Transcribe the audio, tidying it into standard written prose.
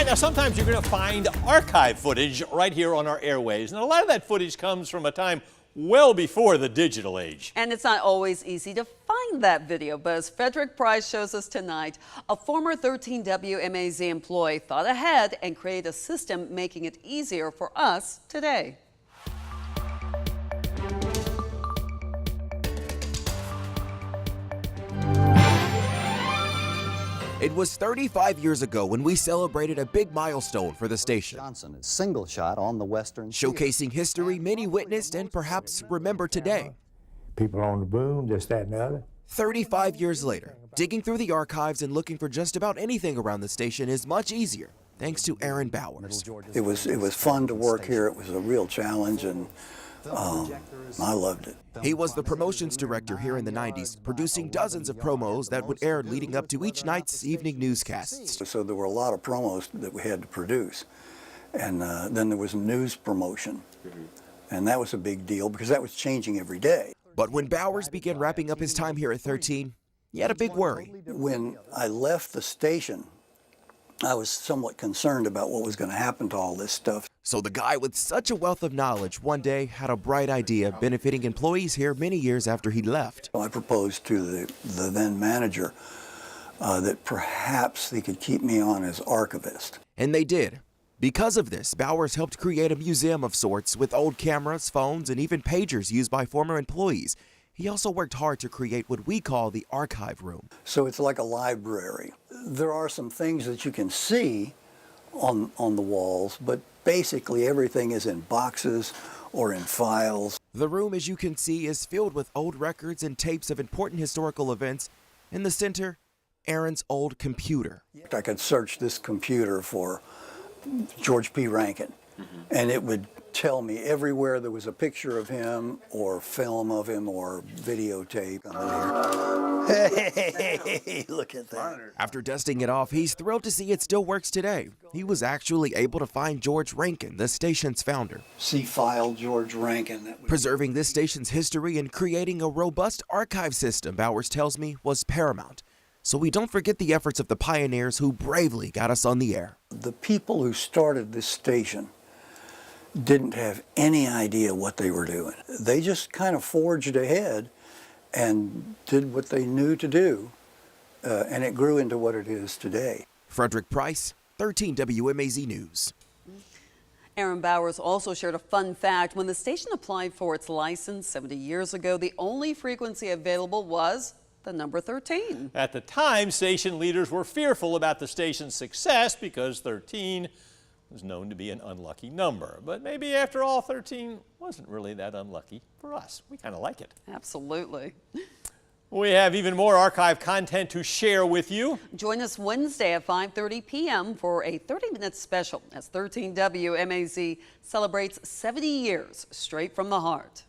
right, now sometimes you're going to find archive footage right here on our airways. And a lot of that footage comes from a time well before the digital age. And it's not always easy to find that video, but as Frederick Price shows us tonight, a former 13WMAZ employee thought ahead and created a system making it easier for us today. It was 35 years ago when we celebrated a big milestone for the station. Johnson is single shot on the western Showcasing history many witnessed and perhaps remember today. People on the boom, this, that, and the other. 35 years later, digging through the archives and looking for just about anything around the station is much easier, thanks to Aaron Bowers. It was fun to work here. It was a real challenge, and I loved it. He was the promotions director here in the 90s, producing dozens of promos that would air leading up to each night's evening newscasts. So there were a lot of promos that we had to produce. And then there was news promotion. And that was a big deal because that was changing every day. But when Bowers began wrapping up his time here at 13, he had a big worry. When I left the station, I was somewhat concerned about what was going to happen to all this stuff. So the guy with such a wealth of knowledge one day had a bright idea benefiting employees here many years after he left. I proposed to the then manager that perhaps they could keep me on as archivist. And they did. Because of this, Bowers helped create a museum of sorts with old cameras, phones, and even pagers used by former employees. He also worked hard to create what we call the archive room. So it's like a library. There are some things that you can see on the walls, but basically everything is in boxes or in files. The room, as you can see, is filled with old records and tapes of important historical events. In the center, Aaron's old computer. I could search this computer for George P. Rankin, and it would tell me everywhere there was a picture of him or film of him or videotape. Hey, look at that. After dusting it off, he's thrilled to see it still works today. He was actually able to find George Rankin, the station's founder. See file George Rankin. Preserving this station's history and creating a robust archive system, Bowers tells me, was paramount. So we don't forget the efforts of the pioneers who bravely got us on the air. The people who started this station didn't have any idea what they were doing. They just kind of forged ahead and did what they knew to do, and it grew into what it is today. Frederick Price, 13 WMAZ News. Aaron Bowers also shared a fun fact. When the station applied for its license 70 years ago, the only frequency available was the number 13. At the time, station leaders were fearful about the station's success because 13 was known to be an unlucky number. But maybe after all, 13 wasn't really that unlucky for us. We kind of like it. Absolutely. We have even more archive content to share with you. Join us Wednesday at 5:30 p.m. for a 30-minute special as 13 WMAZ celebrates 70 years straight from the heart.